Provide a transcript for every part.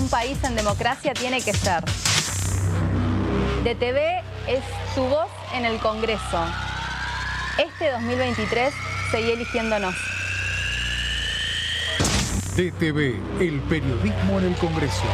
un país en democracia tiene que ser. DTV es tu voz en el Congreso. Este 2023 seguí eligiéndonos. DTV, el periodismo en el Congreso.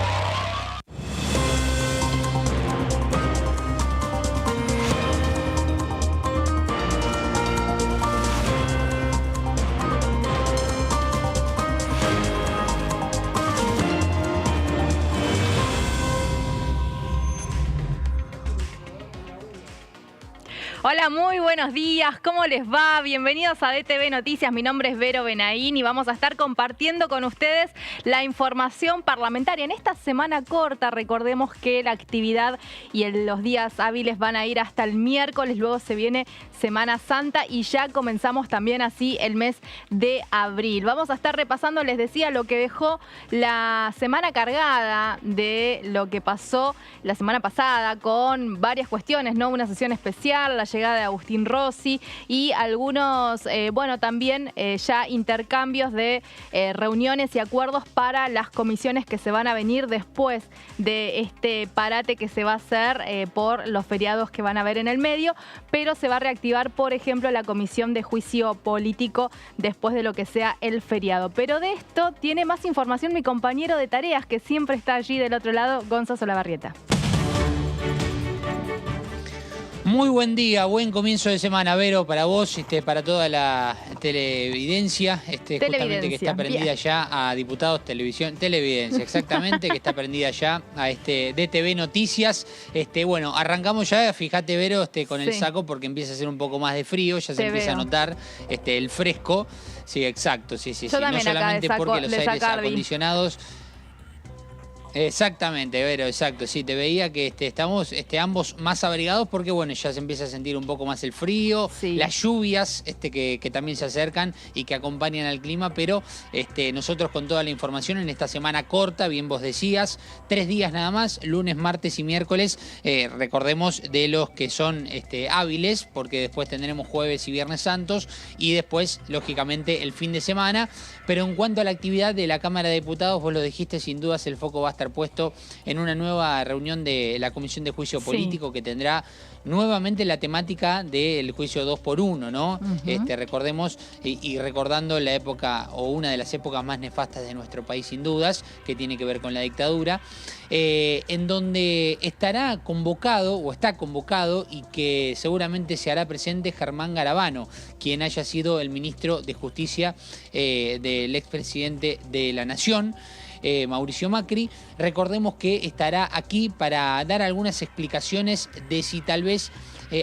Hola, muy buenos días, ¿cómo les va? Bienvenidos a DTV Noticias, mi nombre es Vero Benaín y vamos a estar compartiendo con ustedes la información parlamentaria. En esta semana corta, recordemos que la actividad y los días hábiles van a ir hasta el miércoles, luego se viene Semana Santa y ya comenzamos también así el mes de abril. Vamos a estar repasando, les decía, lo que dejó la semana cargada de lo que pasó la semana pasada con varias cuestiones, ¿no? Una sesión especial, la llegada de Agustín Rossi y algunos, también ya intercambios de reuniones y acuerdos para las comisiones que se van a venir después de este parate que se va a hacer por los feriados que van a haber en el medio, pero se va a reactivar, por ejemplo, la comisión de juicio político después de lo que sea el feriado. Pero de esto tiene más información mi compañero de tareas, que siempre está allí del otro lado, Gonzalo Solabarrieta. Muy buen día, buen comienzo de semana, Vero, para vos, para toda la televidencia, justamente que está prendida ya a Diputados Televisión, televidencia, exactamente, que está prendida ya a DTV Noticias. Bueno, arrancamos ya, fíjate, Vero, con el saco, porque empieza a hacer un poco más de frío, ya se empieza a notar el fresco. Sí, exacto, sí. Yo también no solamente acá porque los aires acondicionados. Exactamente, Vero, exacto. Sí, te veía que estamos ambos más abrigados porque, bueno, ya se empieza a sentir un poco más el frío, las lluvias que también se acercan y que acompañan al clima, pero nosotros con toda la información en esta semana corta, bien vos decías, 3 días nada más, lunes, martes y miércoles, recordemos de los que son hábiles, porque después tendremos jueves y viernes santos y después, lógicamente, el fin de semana. Pero en cuanto a la actividad de la Cámara de Diputados, vos lo dijiste, sin dudas el foco va a estar puesto en una nueva reunión de la Comisión de Juicio Político que tendrá nuevamente la temática del juicio 2x1, ¿no? Recordemos y recordando la época o una de las épocas más nefastas de nuestro país, sin dudas, que tiene que ver con la dictadura, en donde estará convocado o está convocado y que seguramente se hará presente Germán Garabano, quien haya sido el ministro de Justicia del expresidente de la Nación, Mauricio Macri. Recordemos que estará aquí para dar algunas explicaciones de si tal vez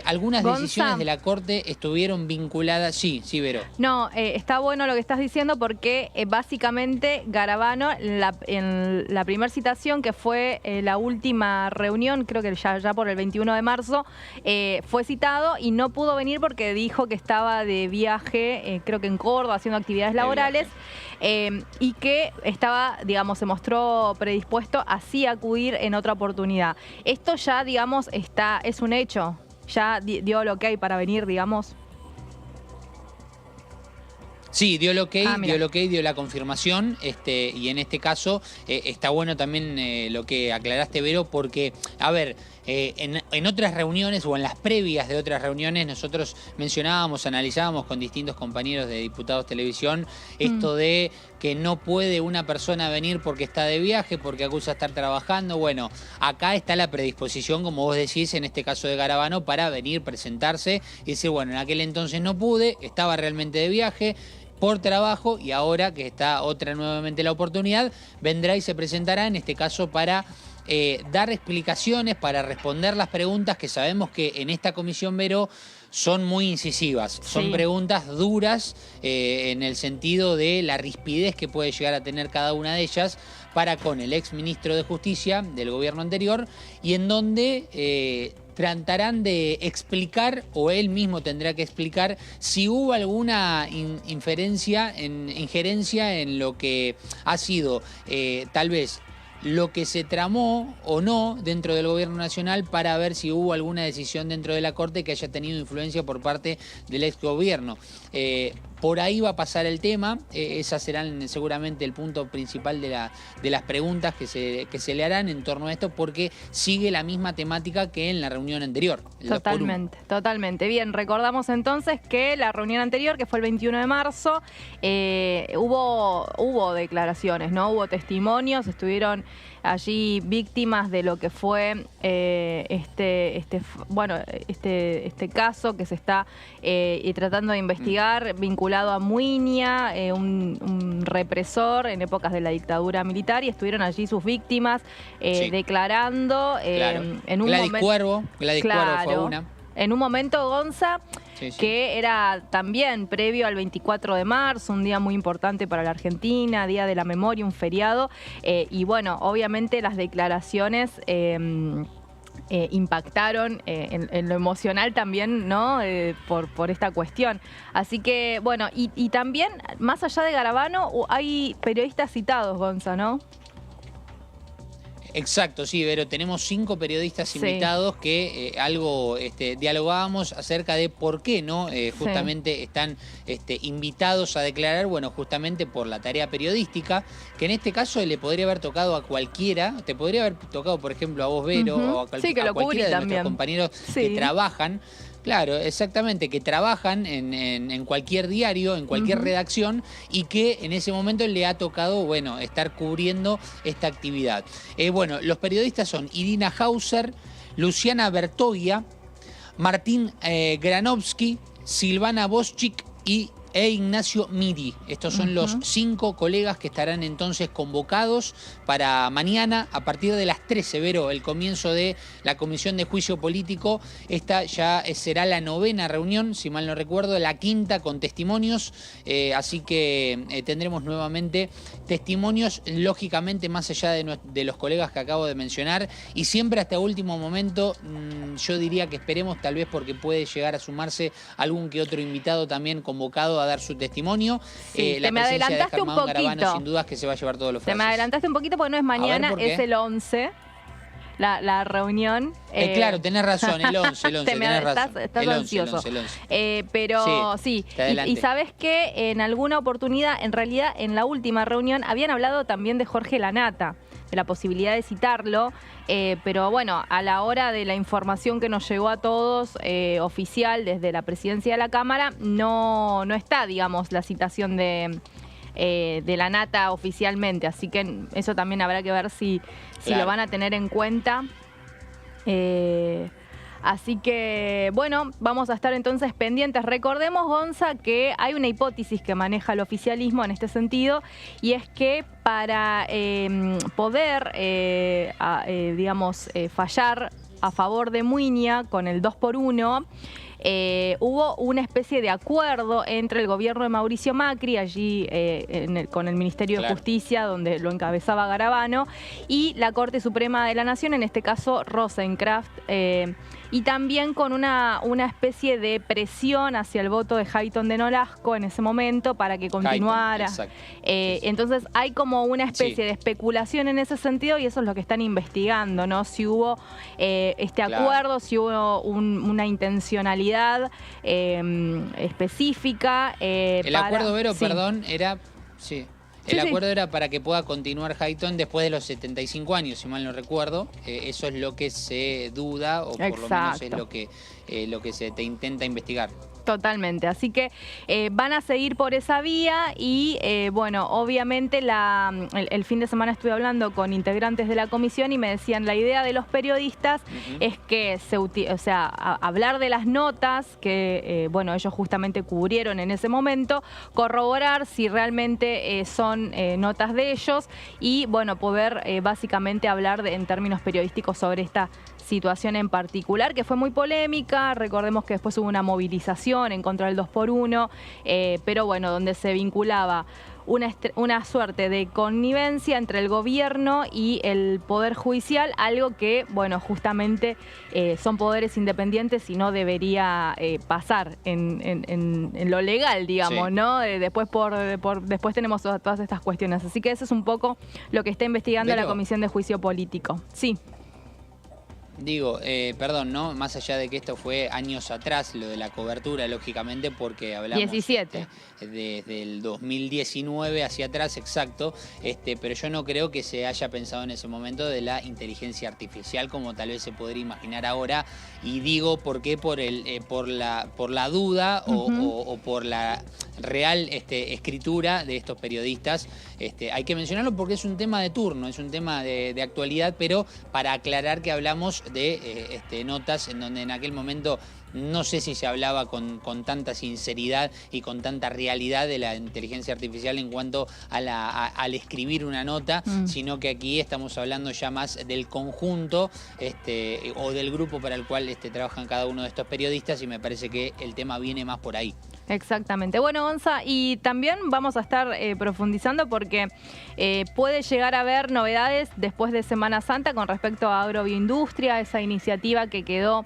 algunas decisiones de la Corte estuvieron vinculadas. Sí, Vero. No, está bueno lo que estás diciendo porque básicamente Garabano, en la primera citación, que fue la última reunión, creo que ya por el 21 de marzo, fue citado y no pudo venir porque dijo que estaba de viaje, creo que en Córdoba, haciendo actividades laborales, y que estaba, digamos, se mostró predispuesto así a acudir en otra oportunidad. Esto ya, digamos, es un hecho. Ya dio lo que hay para venir, digamos. Sí, dio el ok, dio la confirmación, y en este caso está bueno también lo que aclaraste, Vero, porque, a ver, en otras reuniones o en las previas de otras reuniones nosotros mencionábamos, analizábamos con distintos compañeros de Diputados Televisión esto de que no puede una persona venir porque está de viaje, porque acusa estar trabajando. Bueno, acá está la predisposición, como vos decís, en este caso de Garabano, para venir, presentarse y decir, bueno, en aquel entonces no pude, estaba realmente de viaje por trabajo y ahora que está nuevamente la oportunidad, vendrá y se presentará, en este caso para dar explicaciones, para responder las preguntas que sabemos que en esta comisión, Vero, son muy incisivas. Son preguntas duras en el sentido de la rispidez que puede llegar a tener cada una de ellas para con el ex ministro de Justicia del gobierno anterior y en donde tratarán de explicar, o él mismo tendrá que explicar, si hubo alguna injerencia en lo que ha sido tal vez lo que se tramó o no dentro del gobierno nacional para ver si hubo alguna decisión dentro de la Corte que haya tenido influencia por parte del ex gobierno. por ahí va a pasar el tema. Esas serán seguramente el punto principal de las preguntas que se le harán en torno a esto, porque sigue la misma temática que en la reunión anterior. Totalmente, totalmente. Bien, recordamos entonces que la reunión anterior, que fue el 21 de marzo, hubo declaraciones, ¿no? Hubo testimonios, estuvieron allí víctimas de lo que fue este caso que se está tratando de investigar, vinculado a Muiña, un represor en épocas de la dictadura militar, y estuvieron allí sus víctimas declarando. Claro. En un Gladys momento, Cuervo fue una. En un momento, Gonza, que era también previo al 24 de marzo, un día muy importante para la Argentina, Día de la Memoria, un feriado. Y bueno, obviamente las declaraciones impactaron en lo emocional también, ¿no? Por esta cuestión. Así que, bueno, y también, más allá de Garabano, hay periodistas citados, Gonza, ¿no? Exacto, sí, Vero, tenemos 5 periodistas invitados que algo dialogábamos acerca de por qué, ¿no? Justamente están invitados a declarar, bueno, justamente por la tarea periodística, que en este caso le podría haber tocado a cualquiera, te podría haber tocado, por ejemplo, a vos, Vero, o a cualquiera de nuestros compañeros que trabajan. Claro, exactamente, que trabajan en cualquier diario, en cualquier redacción, y que en ese momento le ha tocado, bueno, estar cubriendo esta actividad. Bueno, los periodistas son Irina Hauser, Luciana Bertogia, Martín Granovsky, Silvana Boschik e Ignacio Miri. Estos son los 5 colegas que estarán entonces convocados para mañana a partir de las 13, Vero, el comienzo de la Comisión de Juicio Político. Esta ya será la 9ª reunión, si mal no recuerdo, la 5ª con testimonios, así que tendremos nuevamente testimonios, lógicamente más allá de los colegas que acabo de mencionar, y siempre hasta último momento. Yo diría que esperemos, tal vez porque puede llegar a sumarse algún que otro invitado también convocado a dar su testimonio. La me adelantaste un poquito. Garabano, sin dudas que se va a llevar todos los frases. Te me adelantaste un poquito porque no es mañana, es el 11. La reunión. Claro, tenés razón, el 11, tenés razón. Estás ansioso. El 11. Pero sí, y sabes que en alguna oportunidad, en realidad en la última reunión, habían hablado también de Jorge Lanata, de la posibilidad de citarlo, pero bueno, a la hora de la información que nos llegó a todos, oficial desde la presidencia de la Cámara, no está, digamos, la citación de Lanata oficialmente, así que eso también habrá que ver si lo van a tener en cuenta. Así que, bueno, vamos a estar entonces pendientes. Recordemos, Gonza, que hay una hipótesis que maneja el oficialismo en este sentido, y es que para poder, fallar a favor de Muiña con el 2x1, hubo una especie de acuerdo entre el gobierno de Mauricio Macri, allí con el Ministerio de Justicia, donde lo encabezaba Garabano, y la Corte Suprema de la Nación, en este caso Rosenkrantz, y también con una especie de presión hacia el voto de Hayton de Nolasco en ese momento para que continuara. Entonces hay como una especie de especulación en ese sentido, y eso es lo que están investigando, ¿no? Si hubo este acuerdo, si hubo una intencionalidad específica. El acuerdo, Vero, perdón, era... El acuerdo era para que pueda continuar Hayton después de los 75 años, si mal no recuerdo. Eso es lo que se duda, o por lo menos es lo que se te intenta investigar. Totalmente, así que van a seguir por esa vía y bueno, obviamente el fin de semana estuve hablando con integrantes de la comisión y me decían la idea de los periodistas es que hablar de las notas que bueno, ellos justamente cubrieron en ese momento, corroborar si realmente son notas de ellos y bueno, poder básicamente hablar en términos periodísticos sobre esta situación en particular, que fue muy polémica. Recordemos que después hubo una movilización en contra del 2x1, pero bueno, donde se vinculaba una suerte de connivencia entre el gobierno y el Poder Judicial, algo que, bueno, justamente son poderes independientes y no debería pasar en lo legal, digamos, ¿no? Después después tenemos todas estas cuestiones. Así que eso es un poco lo que está investigando la Comisión de Juicio Político. Sí. Digo, perdón, ¿no? Más allá de que esto fue años atrás, lo de la cobertura, lógicamente, porque hablamos 17. Desde el 2019 hacia atrás, exacto, pero yo no creo que se haya pensado en ese momento de la inteligencia artificial como tal vez se podría imaginar ahora. Y digo, ¿por qué? Por la duda o por la real escritura de estos periodistas. Hay que mencionarlo porque es un tema de turno, es un tema de actualidad, pero para aclarar que hablamos de notas en donde en aquel momento no sé si se hablaba con tanta sinceridad y con tanta realidad de la inteligencia artificial en cuanto al escribir una nota, sino que aquí estamos hablando ya más del conjunto o del grupo para el cual trabajan cada uno de estos periodistas, y me parece que el tema viene más por ahí. Exactamente. Bueno, Gonza, y también vamos a estar profundizando porque puede llegar a haber novedades después de Semana Santa con respecto a Agrobioindustria, esa iniciativa que quedó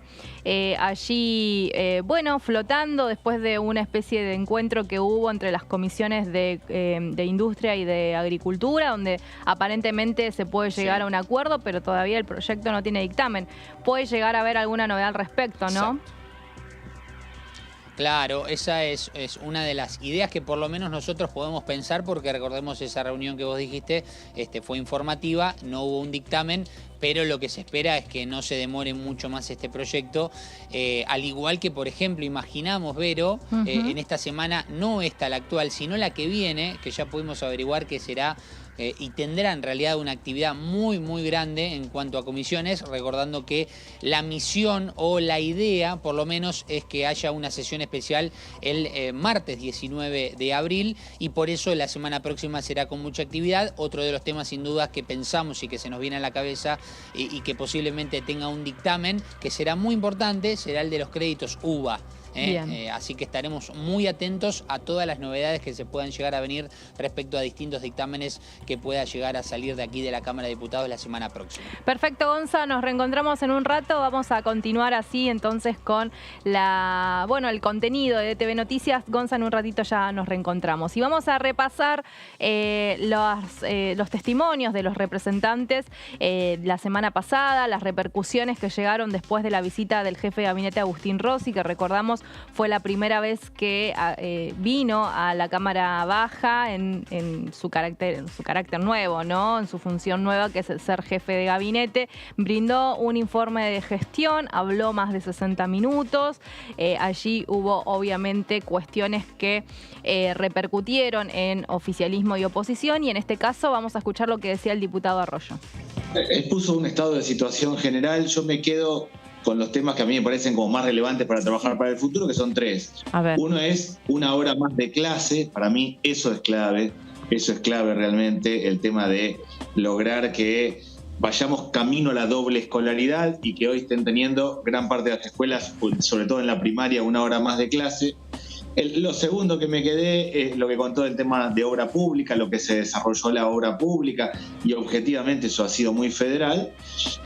allí, bueno, flotando después de una especie de encuentro que hubo entre las comisiones de Industria y de Agricultura, donde aparentemente se puede llegar a un acuerdo, pero todavía el proyecto no tiene dictamen. Puede llegar a haber alguna novedad al respecto, ¿no? Exacto. Claro, esa es una de las ideas que por lo menos nosotros podemos pensar, porque recordemos esa reunión que vos dijiste, fue informativa, no hubo un dictamen, pero lo que se espera es que no se demore mucho más este proyecto, al igual que, por ejemplo, imaginamos, Vero, en esta semana, no esta la actual, sino la que viene, que ya pudimos averiguar que será y tendrá en realidad una actividad muy, muy grande en cuanto a comisiones, recordando que la misión o la idea, por lo menos, es que haya una sesión especial el martes 19 de abril, y por eso la semana próxima será con mucha actividad. Otro de los temas, sin dudas, que pensamos y que se nos viene a la cabeza y que posiblemente tenga un dictamen, que será muy importante, será el de los créditos UVA. Así que estaremos muy atentos a todas las novedades que se puedan llegar a venir respecto a distintos dictámenes que pueda llegar a salir de aquí de la Cámara de Diputados la semana próxima. Perfecto, Gonza, nos reencontramos en un rato. Vamos a continuar así entonces con el contenido de TV Noticias. Gonza, en un ratito ya nos reencontramos. Y vamos a repasar los testimonios de los representantes la semana pasada, las repercusiones que llegaron después de la visita del jefe de gabinete Agustín Rossi, que recordamos fue la primera vez que vino a la Cámara Baja en su carácter nuevo, ¿no? En su función nueva, que es el ser jefe de gabinete. Brindó un informe de gestión, habló más de 60 minutos. Allí hubo obviamente cuestiones que repercutieron en oficialismo y oposición, y en este caso vamos a escuchar lo que decía el diputado Arroyo. Expuso un estado de situación general. Yo me quedo con los temas que a mí me parecen como más relevantes para trabajar para el futuro, que son tres. Uno es una hora más de clase. Para mí eso es clave realmente, el tema de lograr que vayamos camino a la doble escolaridad y que hoy estén teniendo gran parte de las escuelas, sobre todo en la primaria, una hora más de clase. Lo segundo que me quedé es lo que contó del tema de obra pública, lo que se desarrolló la obra pública, y objetivamente eso ha sido muy federal.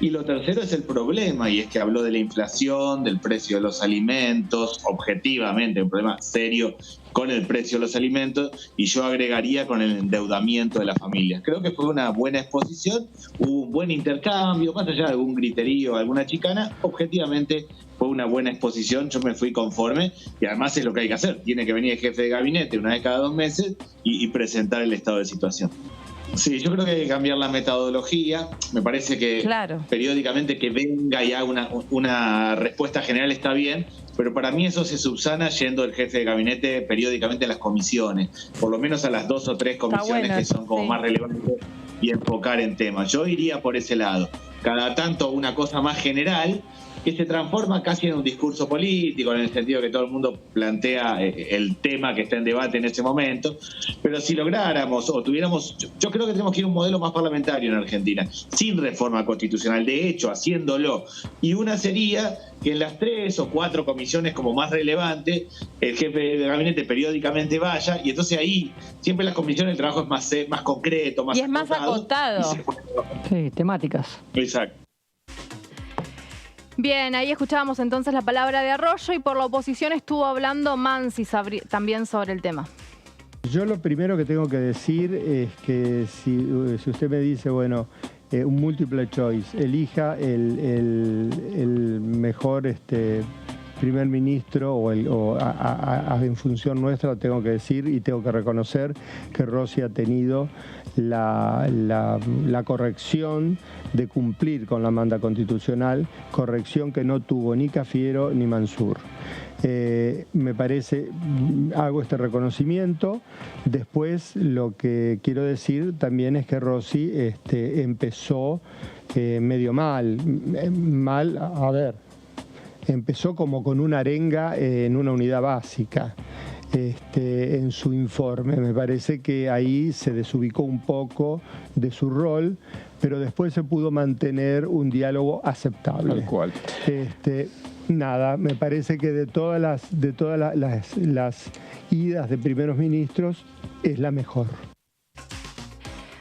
Y lo tercero es el problema, y es que habló de la inflación, del precio de los alimentos, objetivamente un problema serio con el precio de los alimentos, y yo agregaría con el endeudamiento de las familias. Creo que fue una buena exposición, hubo un buen intercambio, más allá de algún griterío, alguna chicana, objetivamente fue una buena exposición, yo me fui conforme, y además es lo que hay que hacer, tiene que venir el jefe de gabinete una vez cada 2 meses y presentar el estado de situación. Sí, yo creo que hay que cambiar la metodología. Me parece que periódicamente que venga y haga una respuesta general está bien, pero para mí eso se subsana yendo el jefe de gabinete periódicamente a las comisiones, por lo menos a las 2 o 3 comisiones que son como más relevantes, y enfocar en temas. Yo iría por ese lado. Cada tanto una cosa más general que se transforma casi en un discurso político, en el sentido que todo el mundo plantea el tema que está en debate en ese momento. Pero si lográramos o tuviéramos, yo creo que tenemos que ir a un modelo más parlamentario en Argentina, sin reforma constitucional, de hecho, haciéndolo. Y una sería que en las 3 o 4 comisiones como más relevantes, el jefe de gabinete periódicamente vaya, y entonces ahí siempre en las comisiones el trabajo es más concreto, más acotado. Y es más acotado. Sí, temáticas. Exacto. Bien, ahí escuchábamos entonces la palabra de Arroyo, y por la oposición estuvo hablando Mansi también sobre el tema. Yo lo primero que tengo que decir es que si usted me dice, bueno, un multiple choice, elija el mejor primer ministro en función nuestra, tengo que decir y tengo que reconocer que Rossi ha tenido la corrección de cumplir con la manda constitucional, corrección que no tuvo ni Cafiero ni Mansur. Me parece, hago este reconocimiento. Después lo que quiero decir también es que Rossi empezó medio mal, a ver, empezó como con una arenga en una unidad básica. En su informe. Me parece que ahí se desubicó un poco de su rol, pero después se pudo mantener un diálogo aceptable. Tal cual. Nada, me parece que de todas las idas de primeros ministros es la mejor.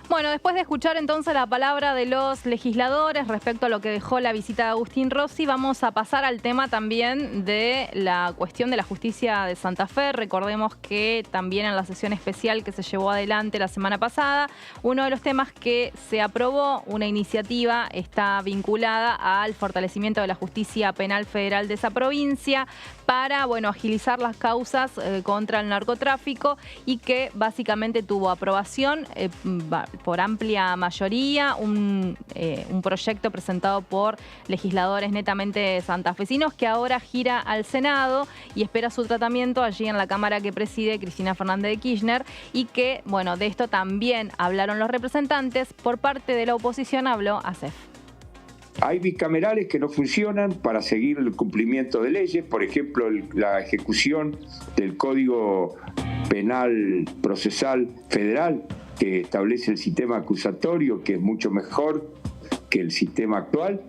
Bueno, después de escuchar entonces la palabra de los legisladores respecto a lo que dejó la visita de Agustín Rossi, vamos a pasar al tema también de la cuestión de la justicia de Santa Fe. Recordemos que también en la sesión especial que se llevó adelante la semana pasada, uno de los temas que se aprobó, una iniciativa, está vinculada al fortalecimiento de la justicia penal federal de esa provincia para, bueno, agilizar las causas contra el narcotráfico y que básicamente tuvo aprobación por amplia mayoría, un proyecto presentado por legisladores netamente santafesinos que ahora gira al Senado y espera su tratamiento allí en la Cámara que preside Cristina Fernández de Kirchner y que, bueno, de esto también hablaron los representantes. Por parte de la oposición habló ASEF. Hay bicamerales que no funcionan para seguir el cumplimiento de leyes, por ejemplo, la ejecución del Código Penal Procesal Federal, que establece el sistema acusatorio, que es mucho mejor que el sistema actual,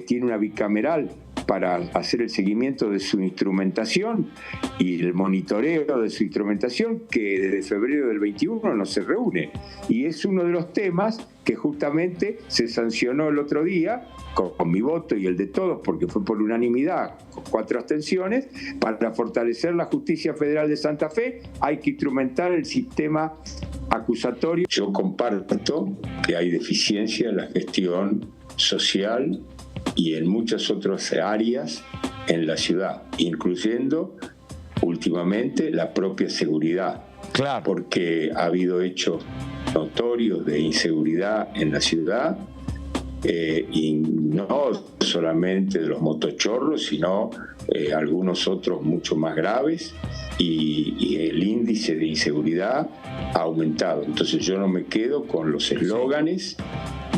tiene una bicameral para hacer el seguimiento de su instrumentación y el monitoreo de su instrumentación, que desde febrero del 21 no se reúne. Y es uno de los temas que justamente se sancionó el otro día, con mi voto y el de todos, porque fue por unanimidad, con 4 abstenciones, para fortalecer la justicia federal de Santa Fe hay que instrumentar el sistema acusatorio. Yo comparto que hay deficiencia en la gestión social y en muchas otras áreas en la ciudad, incluyendo últimamente la propia seguridad. Claro. Porque ha habido hechos notorios de inseguridad en la ciudad, y no solamente de los motochorros, sino algunos otros mucho más graves, y el índice de inseguridad ha aumentado. Entonces yo no me quedo con los eslóganes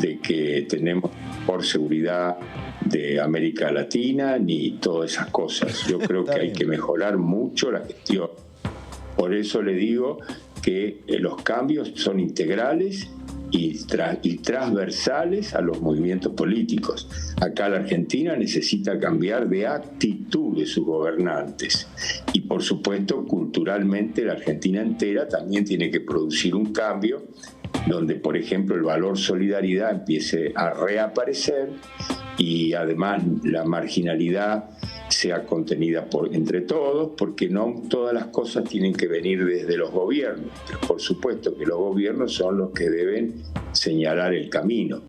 de que tenemos por seguridad de América Latina ni todas esas cosas. Yo creo que hay que mejorar mucho la gestión. Por eso le digo que los cambios son integrales y transversales a los movimientos políticos. Acá la Argentina necesita cambiar de actitud de sus gobernantes. Y por supuesto, culturalmente la Argentina entera también tiene que producir un cambio donde, por ejemplo, el valor solidaridad empiece a reaparecer y además la marginalidad sea contenida entre todos, porque no todas las cosas tienen que venir desde los gobiernos, pero por supuesto que los gobiernos son los que deben señalar el camino.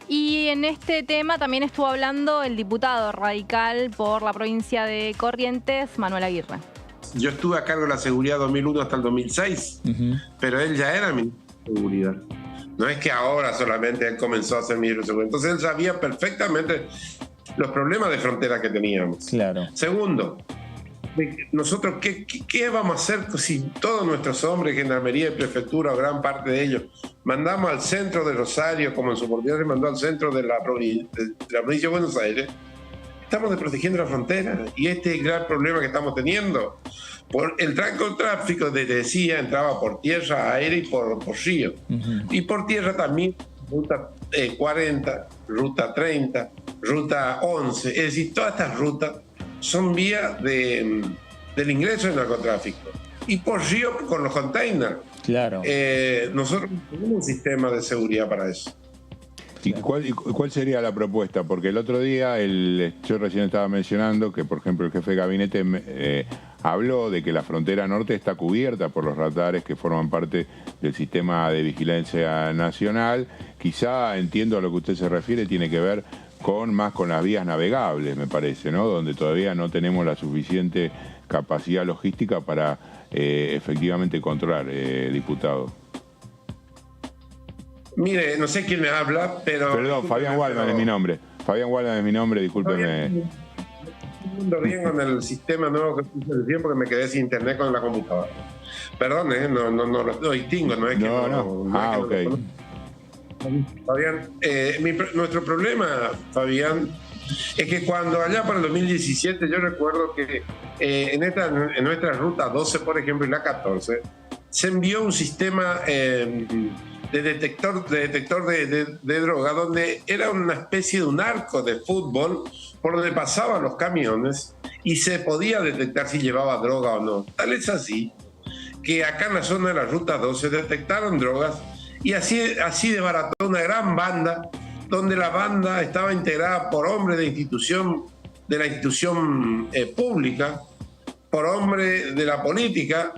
Y en este tema también estuvo hablando el diputado radical por la provincia de Corrientes, Manuel Aguirre. Yo estuve a cargo de la seguridad 2001 hasta el 2006, pero él ya era ministro de seguridad. No es que ahora solamente él comenzó a ser ministro de seguridad. Entonces él sabía perfectamente los problemas de frontera que teníamos. Claro. Segundo, nosotros ¿qué vamos a hacer si todos nuestros hombres, gendarmería y prefectura, o gran parte de ellos, mandamos al centro de Rosario, como en su oportunidad se mandó al centro de la provincia de Buenos Aires? Estamos desprotegiendo la frontera y este es el gran problema que estamos teniendo. Por el narcotráfico, te decía, entraba por tierra, aérea y por río. Y por tierra también, ruta 40, ruta 30, ruta 11. Es decir, todas estas rutas son vías del ingreso del narcotráfico. Y por río con los containers. Claro. Nosotros tenemos un sistema de seguridad para eso. ¿Y cuál sería la propuesta? Porque el otro día, yo recién estaba mencionando que, por ejemplo, el jefe de gabinete habló de que la frontera norte está cubierta por los radares que forman parte del sistema de vigilancia nacional. Quizá, entiendo a lo que usted se refiere, tiene que ver más con las vías navegables, me parece, ¿no? Donde todavía no tenemos la suficiente capacidad logística para efectivamente controlar, diputado. Mire, no sé quién me habla, pero... Perdón, Fabián Waldman es mi nombre. Fabián Waldman es mi nombre, discúlpeme. Estoy bien con el sistema nuevo que puse el tiempo, porque me quedé sin internet con la computadora. Perdón, no lo distingo, no es que ok. Fabián, nuestro problema, Fabián, es que cuando allá para el 2017, yo recuerdo que en nuestra ruta 12, por ejemplo, y la 14, se envió un sistema de detector de droga, donde era una especie de un arco de fútbol por donde pasaban los camiones y se podía detectar si llevaba droga o no. Tal es así que acá en la zona de la ruta 12 detectaron drogas y así desbarató una gran banda, donde la banda estaba integrada por hombres de la institución pública, por hombres de la política,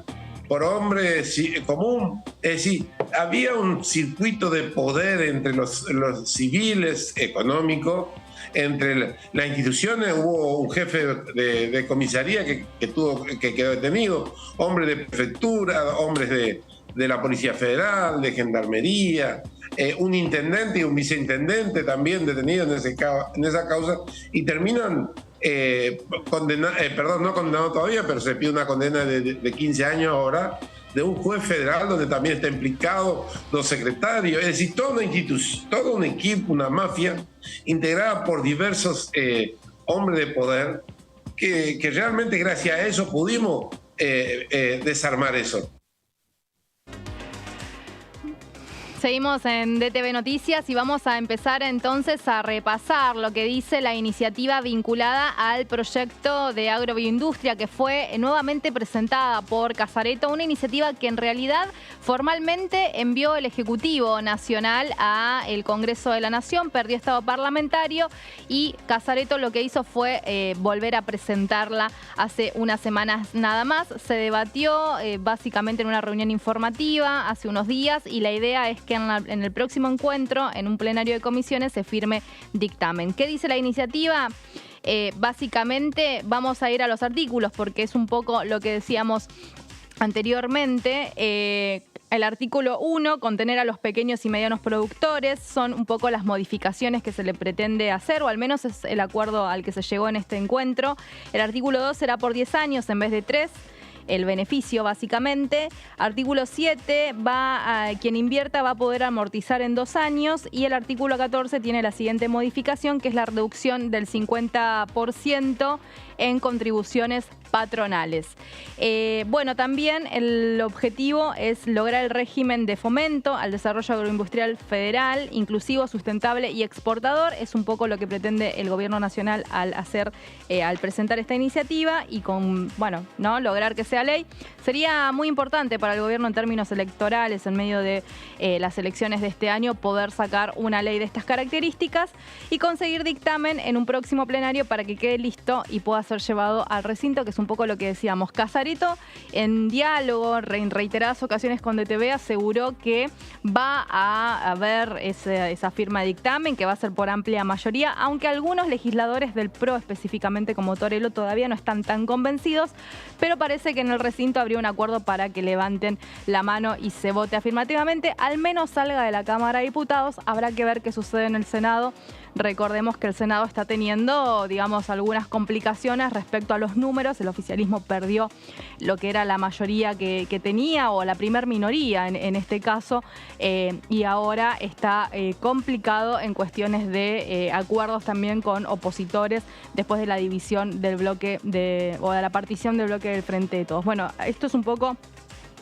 por hombres común. Es decir, había un circuito de poder entre los civiles, económicos, entre las instituciones. Hubo un jefe de comisaría que quedó detenido, hombres de prefectura, hombres de la Policía Federal, de Gendarmería, un intendente y un viceintendente también detenidos en esa causa, y terminan no condenado todavía, pero se pide una condena de 15 años ahora, de un juez federal donde también está implicado los secretarios. Es decir, toda una institución, todo un equipo, una mafia integrada por diversos hombres de poder que realmente gracias a eso pudimos desarmar eso. Seguimos en DTV Noticias y vamos a empezar entonces a repasar lo que dice la iniciativa vinculada al proyecto de agrobioindustria que fue nuevamente presentada por Casareto, una iniciativa que en realidad formalmente envió el Ejecutivo Nacional al Congreso de la Nación, perdió estado parlamentario y Casareto lo que hizo fue volver a presentarla hace unas semanas nada más. Se debatió básicamente en una reunión informativa hace unos días y la idea es que en el próximo encuentro, en un plenario de comisiones, se firme dictamen. ¿Qué dice la iniciativa? Básicamente vamos a ir a los artículos porque es un poco lo que decíamos anteriormente. El artículo 1, contener a los pequeños y medianos productores, son un poco las modificaciones que se le pretende hacer, o al menos es el acuerdo al que se llegó en este encuentro. El artículo 2 será por 10 años en vez de 3. El beneficio, básicamente. Artículo 7, quien invierta va a poder amortizar en 2 años. Y el artículo 14 tiene la siguiente modificación, que es la reducción del 50% en contribuciones patronales. Bueno, también el objetivo es lograr el régimen de fomento al desarrollo agroindustrial federal, inclusivo, sustentable y exportador. Es un poco lo que pretende el Gobierno Nacional al presentar esta iniciativa y lograr que sea ley. Sería muy importante para el Gobierno en términos electorales, en medio de las elecciones de este año, poder sacar una ley de estas características y conseguir dictamen en un próximo plenario para que quede listo y pueda ser llevado al recinto, que es un poco lo que decíamos. Casareto, en diálogo en reiteradas ocasiones con DTV, aseguró que va a haber esa firma de dictamen, que va a ser por amplia mayoría, aunque algunos legisladores del PRO, específicamente como Torello, todavía no están tan convencidos, pero parece que en el recinto habría un acuerdo para que levanten la mano y se vote afirmativamente, al menos salga de la Cámara de Diputados. Habrá que ver qué sucede en el Senado. Recordemos que el Senado está teniendo, algunas complicaciones respecto a los números. El oficialismo perdió lo que era la mayoría que tenía, o la primer minoría en este caso, y ahora está complicado en cuestiones de acuerdos también con opositores después de la división del bloque o de la partición del bloque del Frente de Todos. Bueno, esto es un poco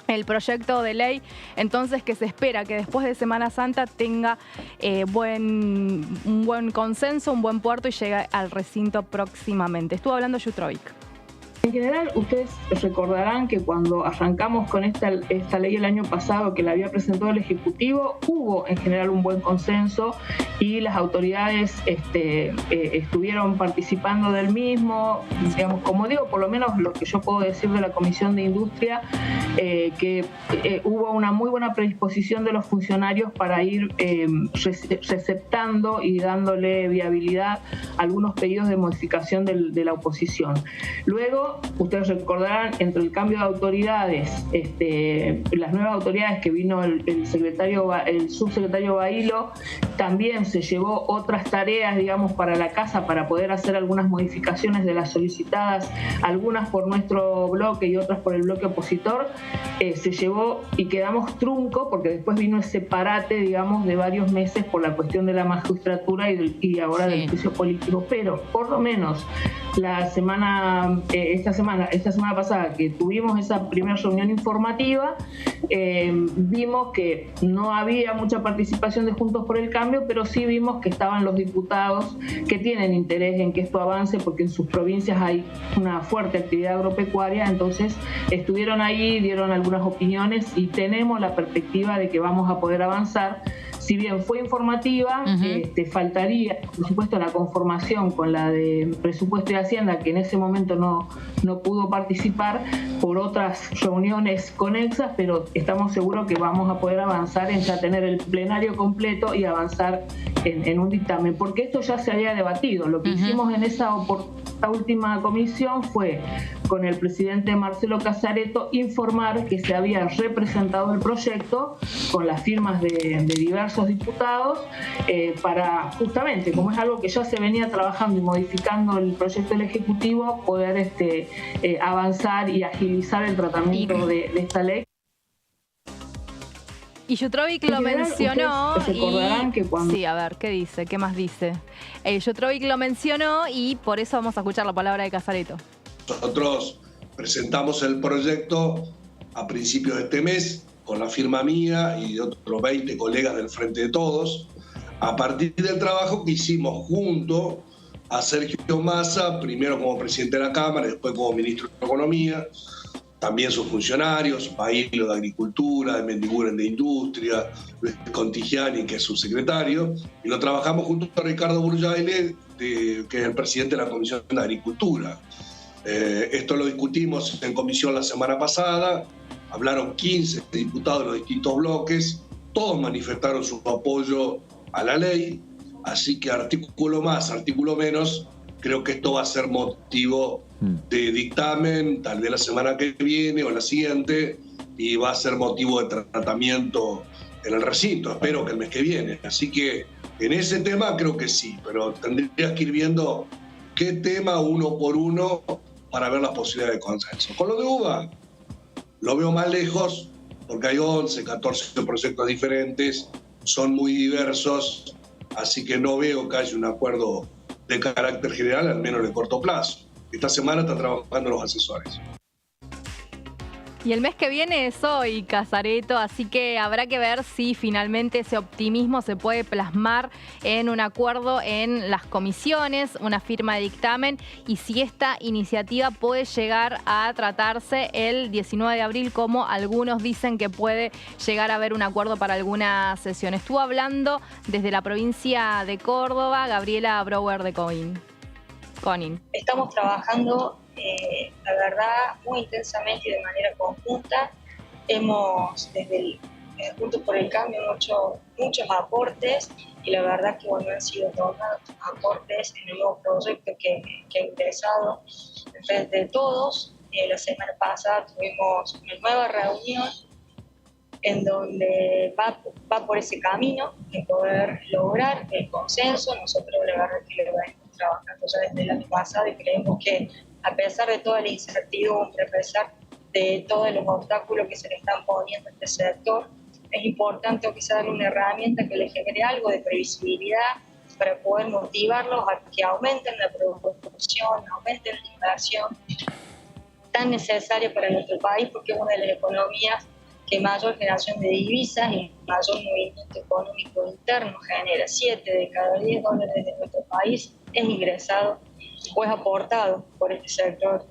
el proyecto de ley, entonces, que se espera que después de Semana Santa tenga un buen consenso, un buen puerto y llegue al recinto próximamente. Estuvo hablando Jutrovic. En general, ustedes recordarán que cuando arrancamos con esta ley el año pasado, que la había presentado el Ejecutivo, hubo en general un buen consenso y las autoridades estuvieron participando del mismo. Digamos, como digo, por lo menos lo que yo puedo decir de la Comisión de Industria, que hubo una muy buena predisposición de los funcionarios para ir receptando y dándole viabilidad a algunos pedidos de modificación de la oposición. Luego, ustedes recordarán, entre el cambio de autoridades, las nuevas autoridades que vino el subsecretario Bailo, también se llevó otras tareas, digamos, para la casa, para poder hacer algunas modificaciones de las solicitadas, algunas por nuestro bloque y otras por el bloque opositor. Se llevó y quedamos trunco, porque después vino ese parate, digamos, de varios meses por la cuestión de la magistratura y ahora del juicio político. Pero, por lo menos, esta semana pasada, que tuvimos esa primera reunión informativa, vimos que no había mucha participación de Juntos por el Cambio, pero sí vimos que estaban los diputados que tienen interés en que esto avance, porque en sus provincias hay una fuerte actividad agropecuaria. Entonces estuvieron ahí, dieron algunas opiniones y tenemos la perspectiva de que vamos a poder avanzar. Si bien fue informativa, faltaría, por supuesto, la conformación con la de Presupuesto y Hacienda, que en ese momento no pudo participar por otras reuniones conexas, pero estamos seguros que vamos a poder avanzar en ya tener el plenario completo y avanzar en un dictamen, porque esto ya se había debatido. Lo que hicimos en esta última comisión fue, con el presidente Marcelo Casareto, informar que se había representado el proyecto con las firmas de diversos diputados, para justamente, como es algo que ya se venía trabajando y modificando el proyecto del Ejecutivo, poder avanzar y agilizar el tratamiento de esta ley. Y Jutrovik lo mencionó. Recordarán que cuando... Sí, a ver, ¿qué dice? ¿Qué más dice? Jutrovik lo mencionó y por eso vamos a escuchar la palabra de Casareto. Nosotros presentamos el proyecto a principios de este mes con la firma mía y de otros 20 colegas del Frente de Todos, a partir del trabajo que hicimos junto a Sergio Massa, primero como presidente de la Cámara y después como ministro de Economía, también sus funcionarios, Bailo de Agricultura, de Mendiguren de Industria, Luis Contigiani, que es su secretario, y lo trabajamos junto a Ricardo Burjaile, que es el presidente de la Comisión de Agricultura. Esto lo discutimos en comisión la semana pasada, hablaron 15 diputados de los distintos bloques, todos manifestaron su apoyo a la ley, así que artículo más, artículo menos, creo que esto va a ser motivo de dictamen, tal vez la semana que viene o la siguiente, y va a ser motivo de tratamiento en el recinto, espero que el mes que viene. Así que en ese tema creo que sí, pero tendrías que ir viendo qué tema uno por uno para ver las posibilidades de consenso. Con lo de uva, lo veo más lejos, porque hay 11, 14 proyectos diferentes, son muy diversos, así que no veo que haya un acuerdo de carácter general, al menos de corto plazo. Esta semana están trabajando los asesores. Y el mes que viene es hoy, Casareto, así que habrá que ver si finalmente ese optimismo se puede plasmar en un acuerdo en las comisiones, una firma de dictamen, y si esta iniciativa puede llegar a tratarse el 19 de abril, como algunos dicen que puede llegar a haber un acuerdo para alguna sesión. Estuvo hablando desde la provincia de Córdoba Gabriela Brouwer de Conin. Estamos trabajando, la verdad, muy intensamente y de manera conjunta. Hemos, desde Juntos por el Cambio, muchos aportes, y la verdad que han sido tomados aportes en el nuevo proyecto que ha ingresado en Frente de Todos. La semana pasada tuvimos una nueva reunión en donde va por ese camino de poder lograr el consenso. Nosotros la verdad que lo venimos trabajando ya desde el año pasado y creemos que, a pesar de toda la incertidumbre, a pesar de todos los obstáculos que se le están poniendo a este sector, es importante o quizá darle una herramienta que le genere algo de previsibilidad para poder motivarlos a que aumenten la producción, aumenten la inversión tan necesaria para nuestro país, porque es una de las economías que mayor generación de divisas y mayor movimiento económico interno genera. 7 de cada 10 dólares de nuestro país es ingresado o es aportado por este sector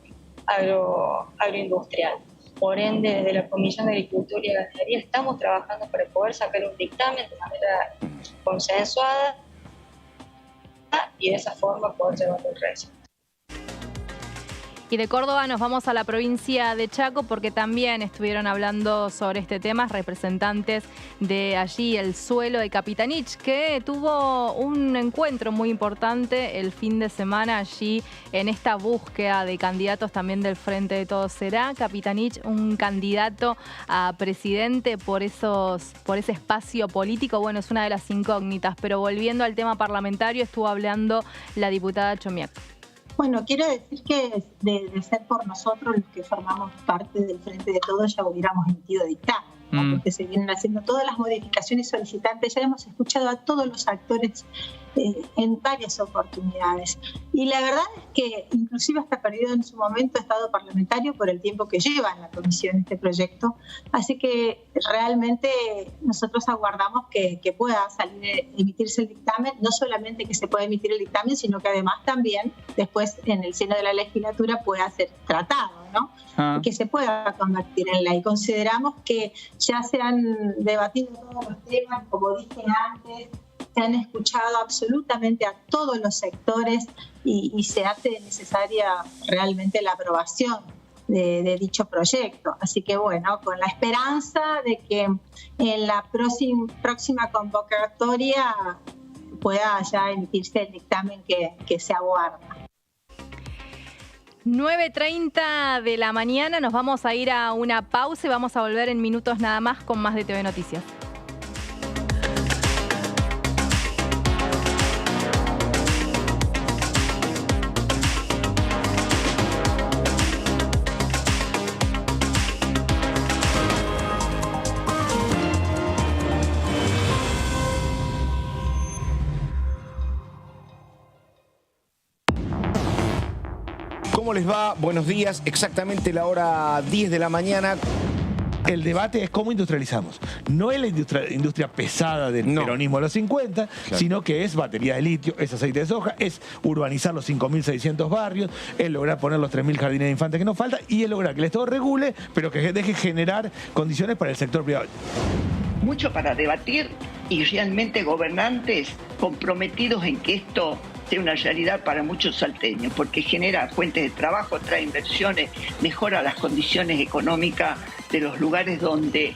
agroindustrial. Por ende, desde la Comisión de Agricultura y Ganadería estamos trabajando para poder sacar un dictamen de manera consensuada y de esa forma poder llevar el resto. Y de Córdoba nos vamos a la provincia de Chaco porque también estuvieron hablando sobre este tema representantes de allí, el suelo de Capitanich, que tuvo un encuentro muy importante el fin de semana allí en esta búsqueda de candidatos también del Frente de Todos. ¿Será Capitanich un candidato a presidente por ese espacio político? Bueno, es una de las incógnitas, pero volviendo al tema parlamentario, estuvo hablando la diputada Chomiak. Bueno, quiero decir que de ser por nosotros los que formamos parte del Frente de Todos ya hubiéramos emitido dictamen, ¿no? Porque se vienen haciendo todas las modificaciones solicitantes, ya hemos escuchado a todos los actores en varias oportunidades. Y la verdad es que inclusive hasta perdido en su momento estado parlamentario por el tiempo que lleva en la comisión este proyecto. Así que realmente nosotros aguardamos que pueda salir, emitirse el dictamen, no solamente que se pueda emitir el dictamen, sino que además también después en el seno de la legislatura pueda ser tratado, ¿no? Y que se pueda convertir en ley. Consideramos que ya se han debatido todos los temas, como dije antes, se han escuchado absolutamente a todos los sectores y se hace necesaria realmente la aprobación de dicho proyecto. Así que bueno, con la esperanza de que en la próxima convocatoria pueda ya emitirse el dictamen que se aguarda. 9:30 de la mañana, nos vamos a ir a una pausa y vamos a volver en minutos nada más con más de TV Noticias. ¿Cómo les va? Buenos días. Exactamente la hora 10 de la mañana. El debate es cómo industrializamos. No es la industria pesada del peronismo de los 50, sino que es batería de litio, es aceite de soja, es urbanizar los 5.600 barrios, es lograr poner los 3.000 jardines de infantes que nos falta y es lograr que el Estado regule, pero que deje generar condiciones para el sector privado. Mucho para debatir y realmente gobernantes comprometidos en que esto sea una realidad para muchos salteños, porque genera fuentes de trabajo, trae inversiones, mejora las condiciones económicas de los lugares donde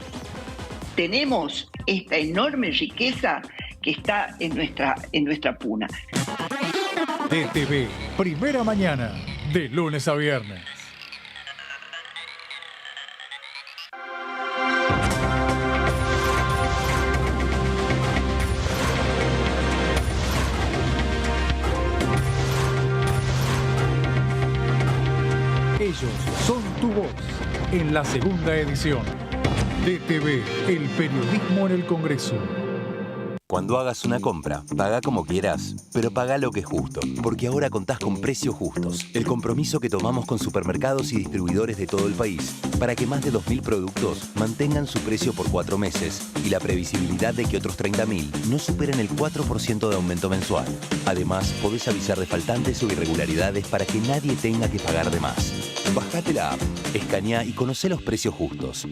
tenemos esta enorme riqueza que está en nuestra puna. DTV, primera mañana, de lunes a viernes. Ellos son tu voz en la segunda edición. DTV, el periodismo en el Congreso. Cuando hagas una compra, paga como quieras, pero paga lo que es justo. Porque ahora contás con Precios Justos, el compromiso que tomamos con supermercados y distribuidores de todo el país, para que más de 2.000 productos mantengan su precio por 4 meses y la previsibilidad de que otros 30.000 no superen el 4% de aumento mensual. Además, podés avisar de faltantes o irregularidades para que nadie tenga que pagar de más. Bajate la app, escaneá y conocé los precios justos.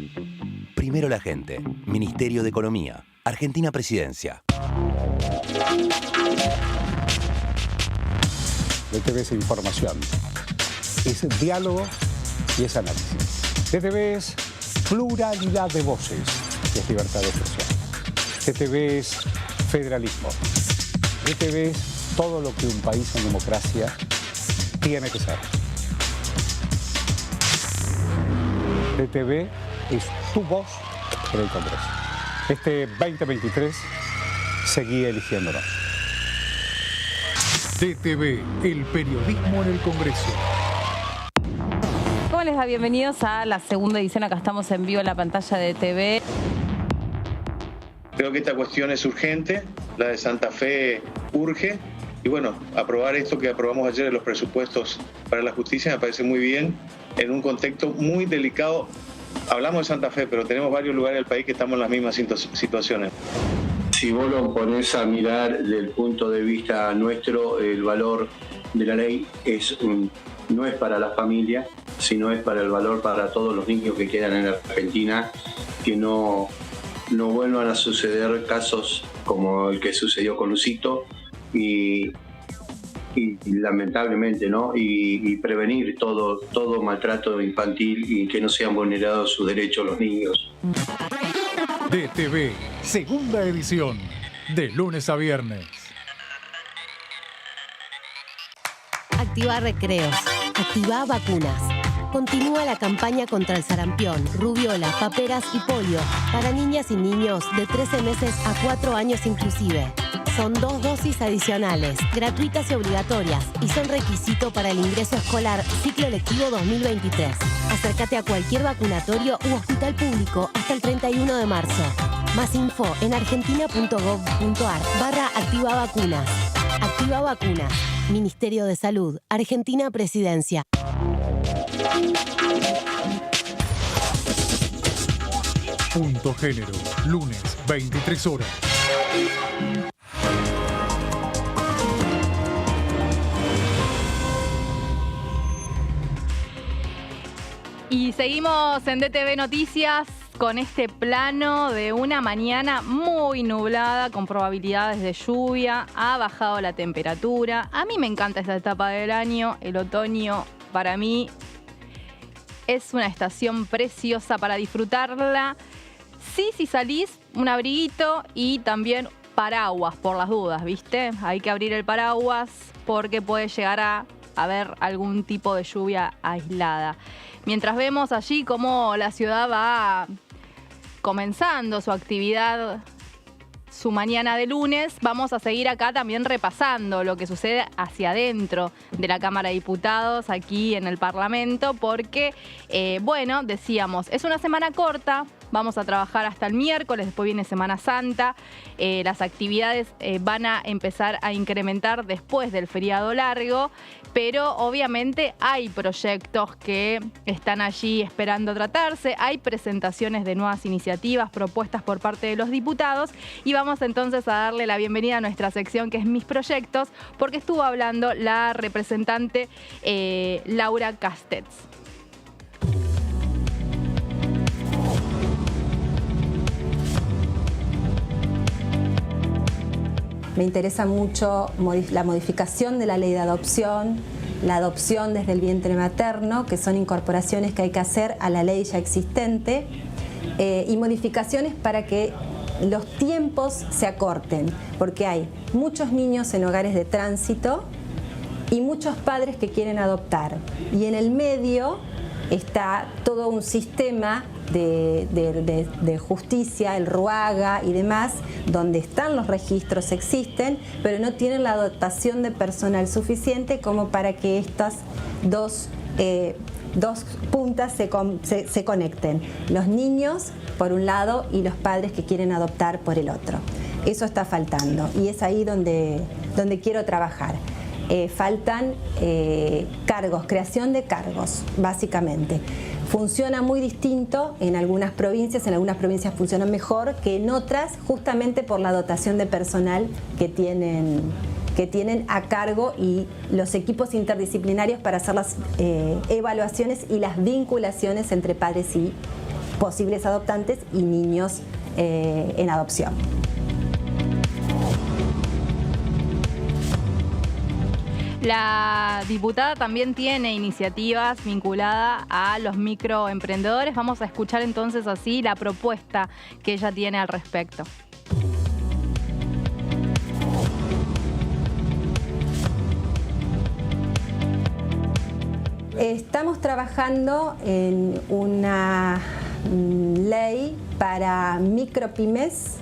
Primero la gente. Ministerio de Economía. Argentina Presidencia. DTV es información, es diálogo y es análisis. DTV es pluralidad de voces, es libertad de expresión. DTV es federalismo. DTV es todo lo que un país en democracia tiene que ser. DTV es tu voz en el Congreso. Este 2023 seguí eligiéndonos. DTV, el periodismo en el Congreso. ¿Cómo les va? Bienvenidos a la segunda edición. Acá estamos en vivo en la pantalla de DTV. Creo que esta cuestión es urgente, la de Santa Fe urge. Y bueno, aprobar esto que aprobamos ayer en los presupuestos para la justicia me parece muy bien, en un contexto muy delicado. Hablamos de Santa Fe, pero tenemos varios lugares del país que estamos en las mismas situaciones. si vos lo ponés a mirar desde el punto de vista nuestro, el valor de la ley no es para la familia, sino es para el valor para todos los niños que quedan en Argentina, que no vuelvan a suceder casos como el que sucedió con Lucito y lamentablemente, ¿no? Y prevenir todo maltrato infantil y que no sean vulnerados sus derechos los niños. DTV, segunda edición, de lunes a viernes. Activa recreos, activa vacunas. Continúa la campaña contra el sarampión, rubiola, paperas y polio para niñas y niños de 13 meses a 4 años inclusive. Son 2 dosis adicionales, gratuitas y obligatorias, y son requisito para el ingreso escolar ciclo lectivo 2023. Acércate a cualquier vacunatorio u hospital público hasta el 31 de marzo. Más info en argentina.gov.ar/activa vacunas. Activa vacunas. Ministerio de Salud. Argentina Presidencia. Punto Género, lunes, 23 horas. Y seguimos en DTV Noticias con este plano de una mañana muy nublada con probabilidades de lluvia. Ha bajado la temperatura. A mí me encanta esta etapa del año. El otoño para mí es una estación preciosa para disfrutarla. Sí, si salís, un abriguito y también paraguas por las dudas, ¿viste? Hay que abrir el paraguas porque puede llegar a haber algún tipo de lluvia aislada. Mientras vemos allí cómo la ciudad va comenzando su actividad, su mañana de lunes, vamos a seguir acá también repasando lo que sucede hacia adentro de la Cámara de Diputados, aquí en el Parlamento, porque, bueno, decíamos, es una semana corta. Vamos a trabajar hasta el miércoles, después viene Semana Santa. Las actividades van a empezar a incrementar después del feriado largo, pero obviamente hay proyectos que están allí esperando tratarse, hay presentaciones de nuevas iniciativas propuestas por parte de los diputados y vamos entonces a darle la bienvenida a nuestra sección que es Mis Proyectos, porque estuvo hablando la representante Laura Castells. Me interesa mucho la modificación de la ley de adopción, la adopción desde el vientre materno, que son incorporaciones que hay que hacer a la ley ya existente, y modificaciones para que los tiempos se acorten, porque hay muchos niños en hogares de tránsito y muchos padres que quieren adoptar. Y en el medio está todo un sistema de justicia, el RUAGA y demás, donde están los registros, existen, pero no tienen la dotación de personal suficiente como para que estas dos puntas se conecten. Los niños, por un lado, y los padres que quieren adoptar por el otro. Eso está faltando y es ahí donde quiero trabajar. Faltan cargos, creación de cargos, básicamente. Funciona muy distinto en algunas provincias funciona mejor que en otras, justamente por la dotación de personal que tienen a cargo y los equipos interdisciplinarios para hacer las evaluaciones y las vinculaciones entre padres y posibles adoptantes y niños en adopción. La diputada también tiene iniciativas vinculadas a los microemprendedores. Vamos a escuchar entonces así la propuesta que ella tiene al respecto. Estamos trabajando en una ley para micropymes,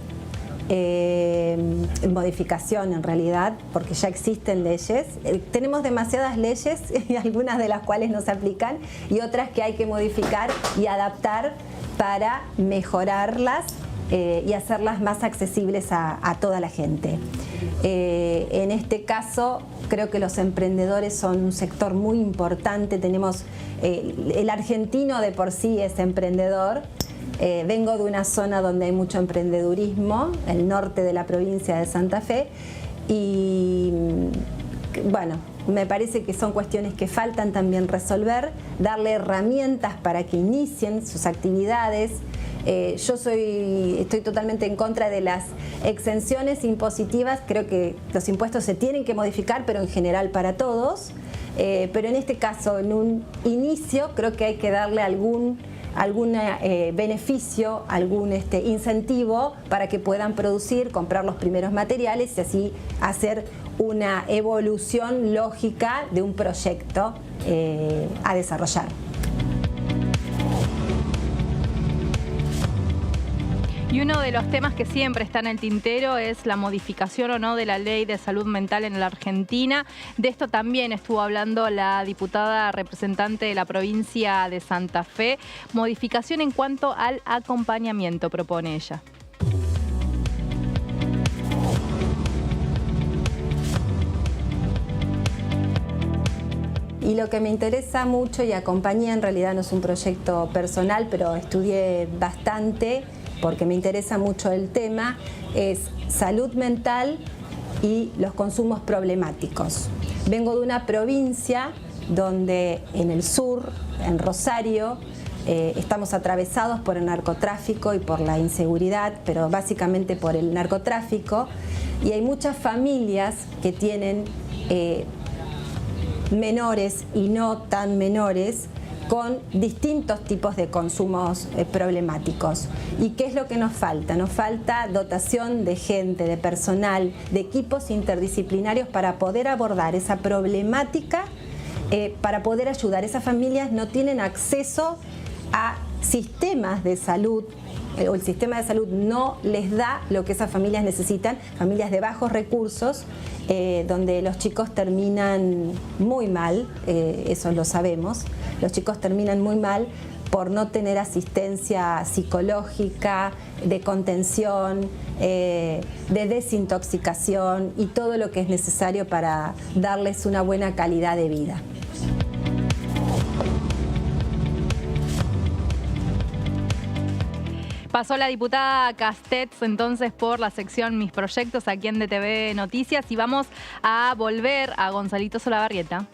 modificación en realidad, porque ya existen leyes. Tenemos demasiadas leyes y algunas de las cuales no se aplican y otras que hay que modificar y adaptar para mejorarlas y hacerlas más accesibles a toda la gente. En este caso, creo que los emprendedores son un sector muy importante. Tenemos el argentino de por sí es emprendedor Vengo de una zona donde hay mucho emprendedurismo, el norte de la provincia de Santa Fe, y bueno, me parece que son cuestiones que faltan también resolver, darle herramientas para que inicien sus actividades. Yo estoy totalmente en contra de las exenciones impositivas. Creo que los impuestos se tienen que modificar, pero en general para todos. Pero en este caso, en un inicio, creo que hay que darle algún beneficio, algún incentivo para que puedan producir, comprar los primeros materiales y así hacer una evolución lógica de un proyecto a desarrollar. Y uno de los temas que siempre está en el tintero es la modificación o no de la ley de salud mental en la Argentina. De esto también estuvo hablando la diputada representante de la provincia de Santa Fe. Modificación en cuanto al acompañamiento, propone ella. Y lo que me interesa mucho, y acompañé, en realidad no es un proyecto personal, pero estudié bastante porque me interesa mucho el tema, es salud mental y los consumos problemáticos. Vengo de una provincia donde en el sur, en Rosario, estamos atravesados por el narcotráfico y por la inseguridad, pero básicamente por el narcotráfico, y hay muchas familias que tienen menores y no tan menores con distintos tipos de consumos problemáticos. ¿Y qué es lo que nos falta? Nos falta dotación de gente, de personal, de equipos interdisciplinarios para poder abordar esa problemática, para poder ayudar. Esas familias no tienen acceso a sistemas de salud, o el sistema de salud no les da lo que esas familias necesitan, familias de bajos recursos, donde los chicos terminan muy mal, eso lo sabemos, los chicos terminan muy mal por no tener asistencia psicológica, de contención, de desintoxicación y todo lo que es necesario para darles una buena calidad de vida. Pasó la diputada Castells entonces por la sección Mis Proyectos aquí en DTV Noticias y vamos a volver a Gonzalito Solabarrieta.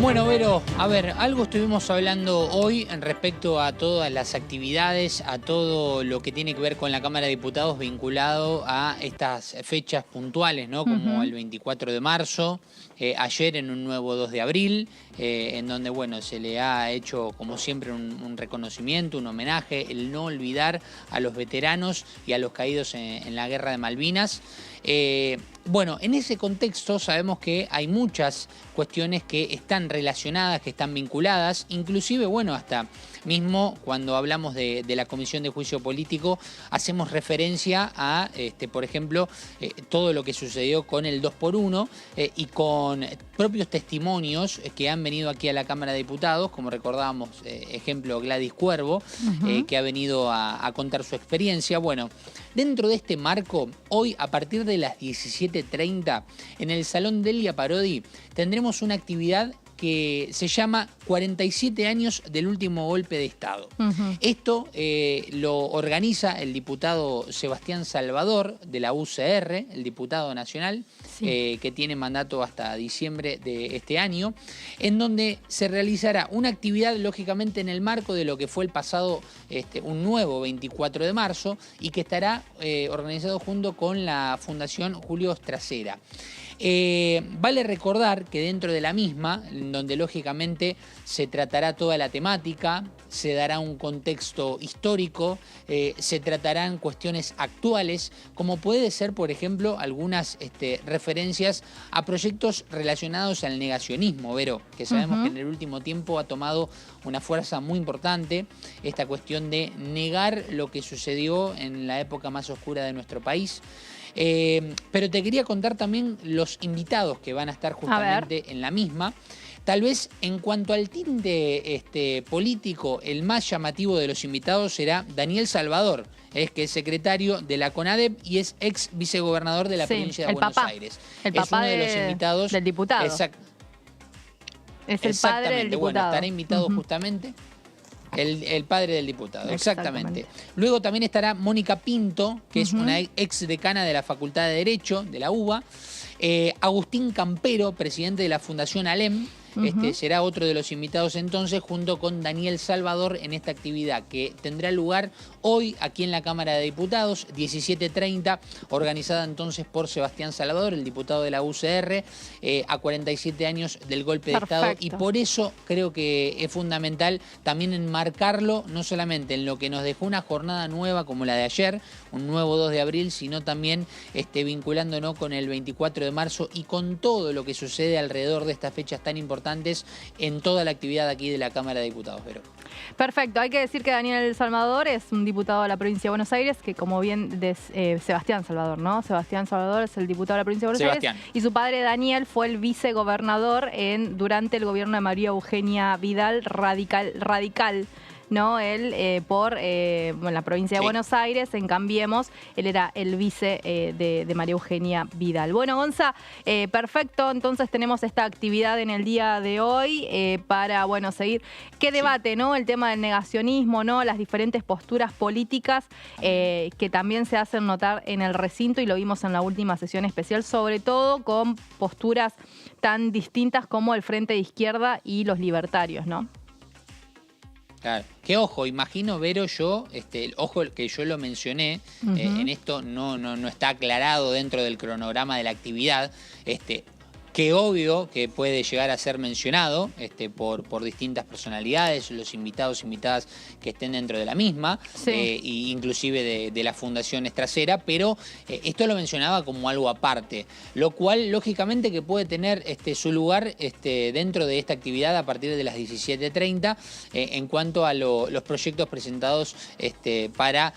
Bueno, Vero, a ver, algo estuvimos hablando hoy en respecto a todas las actividades, a todo lo que tiene que ver con la Cámara de Diputados vinculado a estas fechas puntuales, ¿no? Como el 24 de marzo, ayer en un nuevo 2 de abril, en donde, bueno, se le ha hecho, como siempre, un reconocimiento, un homenaje, el no olvidar a los veteranos y a los caídos en la Guerra de Malvinas. Bueno, en ese contexto sabemos que hay muchas cuestiones que están relacionadas, que están vinculadas, inclusive, bueno, hasta mismo cuando hablamos de la Comisión de Juicio Político, hacemos referencia a, por ejemplo, todo lo que sucedió con el 2x1 y con propios testimonios que han venido aquí a la Cámara de Diputados, como recordábamos, ejemplo, Gladys Cuervo, que ha venido a contar su experiencia. Bueno, dentro de este marco, hoy a partir de las 17:30, en el Salón Delia Parodi, tendremos una actividad que se llama 47 años del último golpe de Estado. Esto lo organiza el diputado Sebastián Salvador de la UCR, el diputado nacional, que tiene mandato hasta diciembre de este año, en donde se realizará una actividad, lógicamente, en el marco de lo que fue el pasado, un nuevo 24 de marzo, y que estará organizado junto con la Fundación Julio Stracera. Vale recordar que dentro de la misma, en donde lógicamente se tratará toda la temática, se dará un contexto histórico, se tratarán cuestiones actuales, como puede ser, por ejemplo, algunas referencias a proyectos relacionados al negacionismo, Vero, que sabemos que en el último tiempo ha tomado una fuerza muy importante, esta cuestión de negar lo que sucedió en la época más oscura de nuestro país. Pero te quería contar también los invitados que van a estar justamente en la misma. Tal vez en cuanto al tinte político, el más llamativo de los invitados será Daniel Salvador, que es secretario de la CONADEP y es ex vicegobernador de la provincia de Buenos Aires. El papá es uno de los invitados del diputado. Es el padre del diputado. Bueno, estará invitado justamente. El padre del diputado, exactamente. Luego también estará Mónica Pinto, que es una ex decana de la Facultad de Derecho de la UBA. Agustín Campero, presidente de la Fundación ALEM, será otro de los invitados entonces, junto con Daniel Salvador en esta actividad que tendrá lugar hoy aquí en la Cámara de Diputados, 17:30, organizada entonces por Sebastián Salvador, el diputado de la UCR, a 47 años del golpe de Estado. Y por eso creo que es fundamental también enmarcarlo, no solamente en lo que nos dejó una jornada nueva como la de ayer, un nuevo 2 de abril, sino también vinculándonos con el 24 de marzo y con todo lo que sucede alrededor de estas fechas tan importantes en toda la actividad aquí de la Cámara de Diputados, Vero. Perfecto, hay que decir que Daniel Salvador es un diputado de la provincia de Buenos Aires, que como bien Sebastián Salvador, ¿no? Sebastián Salvador es el diputado de la provincia de Buenos Aires y su padre Daniel fue el vicegobernador durante el gobierno de María Eugenia Vidal, radical. ¿No? Él por la provincia de Buenos Aires, en Cambiemos, él era el vice de María Eugenia Vidal. Bueno, Gonza, perfecto, entonces tenemos esta actividad en el día de hoy para, seguir. ¿Qué debate, no? El tema del negacionismo, ¿no? Las diferentes posturas políticas que también se hacen notar en el recinto y lo vimos en la última sesión especial, sobre todo con posturas tan distintas como el Frente de Izquierda y los libertarios, ¿no? Claro. Que ojo, imagino, Vero, ojo que yo lo mencioné, en esto no está aclarado dentro del cronograma de la actividad, que obvio que puede llegar a ser mencionado por distintas personalidades, los invitados, invitadas que estén dentro de la misma, inclusive de la Fundación Estrasera, pero esto lo mencionaba como algo aparte, lo cual lógicamente que puede tener su lugar dentro de esta actividad a partir de las 17:30 en cuanto a los proyectos presentados para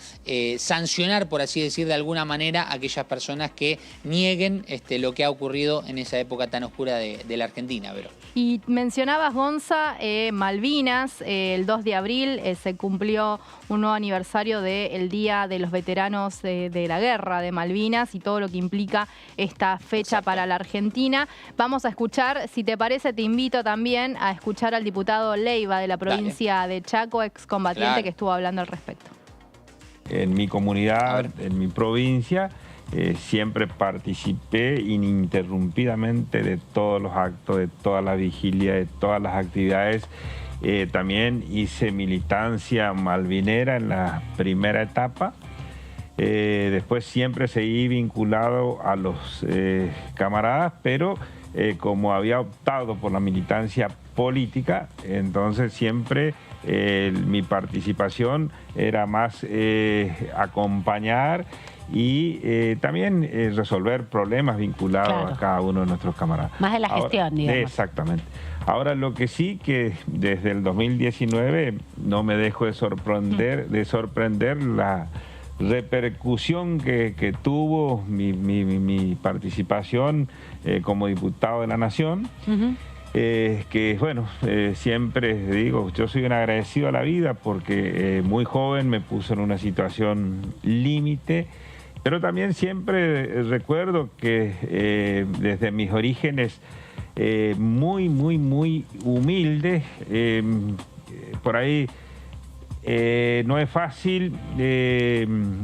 sancionar, por así decir, de alguna manera a aquellas personas que nieguen lo que ha ocurrido en esa época tan oscura de la Argentina, Vero. Y mencionabas, Gonza, Malvinas, el 2 de abril se cumplió un nuevo aniversario del Día de los Veteranos de la Guerra de Malvinas y todo lo que implica esta fecha para la Argentina. Vamos a escuchar, si te parece, te invito también a escuchar al diputado Leiva de la provincia de Chaco, excombatiente, que estuvo hablando al respecto. En mi comunidad, en mi provincia, siempre participé ininterrumpidamente de todos los actos, de toda la vigilia, de todas las actividades. También hice militancia malvinera en la primera etapa. Después siempre seguí vinculado a los camaradas, pero como había optado por la militancia política, entonces siempre mi participación era más acompañar y también resolver problemas vinculados a cada uno de nuestros camaradas. Más de la gestión, digamos. Exactamente. Ahora, lo que sí que desde el 2019 no me dejo de sorprender la repercusión que tuvo mi participación como diputado de la Nación. Que bueno, siempre digo, yo soy un agradecido a la vida porque muy joven me puso en una situación límite, pero también siempre recuerdo que desde mis orígenes muy humildes, por ahí no es fácil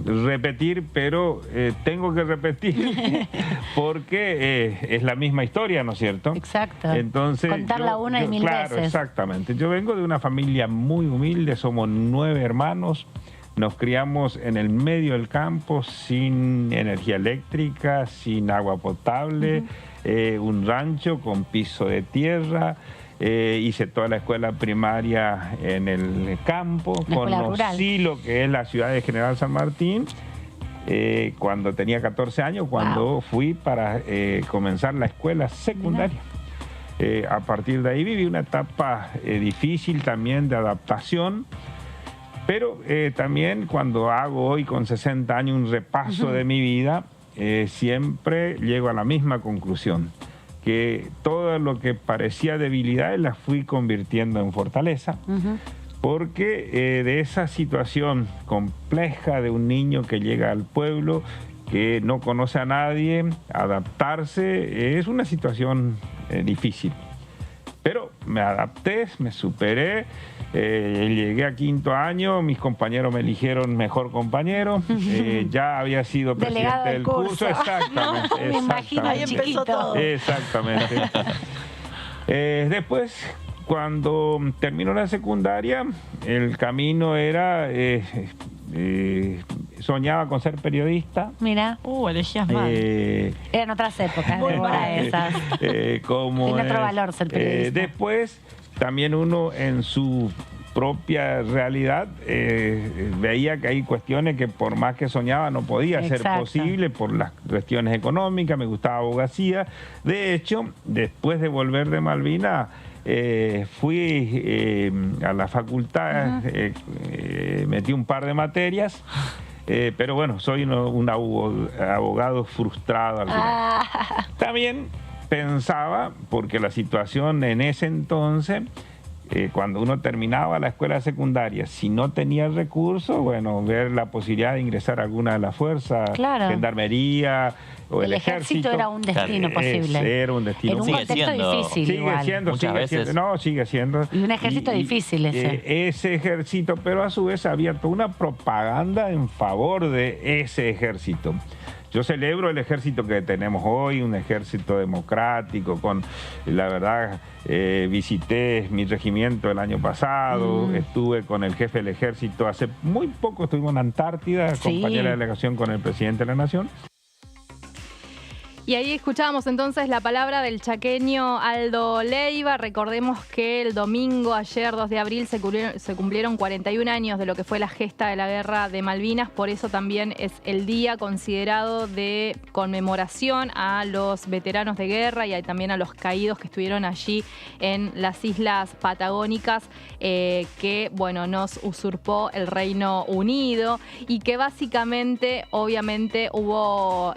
repetir, pero tengo que repetir porque es la misma historia, ¿no es cierto? Exacto. Entonces, contarla una y mil veces. Claro, exactamente. Yo vengo de una familia muy humilde, somos 9 hermanos, nos criamos en el medio del campo, sin energía eléctrica, sin agua potable, un rancho con piso de tierra. Hice toda la escuela primaria en el campo, conocí lo que es la ciudad de General San Martín cuando tenía 14 años, cuando fui para comenzar la escuela secundaria. A partir de ahí viví una etapa difícil también de adaptación, pero también cuando hago hoy con 60 años un repaso de mi vida, siempre llego a la misma conclusión, que todo lo que parecía debilidad las fui convirtiendo en fortaleza, porque de esa situación compleja de un niño que llega al pueblo, que no conoce a nadie, adaptarse es una situación difícil. Pero me adapté, me superé. Llegué a 5º año, mis compañeros me eligieron mejor compañero, ya había sido presidente del curso. Exactamente. Me imagino, ahí empezó todo. Exactamente. Después, cuando terminó la secundaria, el camino era... soñaba con ser periodista. Mira, elegías mal. Eran otras épocas, Débora, esas. Tiene otro valor ser periodista. Después, también uno en su propia realidad veía que hay cuestiones que por más que soñaba no podía ser posible por las cuestiones económicas. Me gustaba abogacía. De hecho, después de volver de Malvinas, fui a la facultad, metí un par de materias, pero bueno, soy un abogado frustrado al final. También pensaba, porque la situación en ese entonces, cuando uno terminaba la escuela secundaria, si no tenía recursos, bueno, ver la posibilidad de ingresar a alguna de las fuerzas, gendarmería o el ejército. Era un destino posible. Era un destino. En un contexto difícil. Sigue siendo. Y un ejército difícil ese. Ese ejército, pero a su vez había toda una propaganda en favor de ese ejército. Yo celebro el ejército que tenemos hoy, un ejército democrático, la verdad, visité mi regimiento el año pasado, estuve con el jefe del ejército, hace muy poco estuvimos en Antártida, acompañé la delegación con el presidente de la Nación. Y ahí escuchábamos entonces la palabra del chaqueño Aldo Leiva. Recordemos que el domingo, ayer 2 de abril, se cumplieron 41 años de lo que fue la gesta de la Guerra de Malvinas. Por eso también es el día considerado de conmemoración a los veteranos de guerra y también a los caídos que estuvieron allí en las islas patagónicas, que bueno, nos usurpó el Reino Unido y que básicamente, obviamente, hubo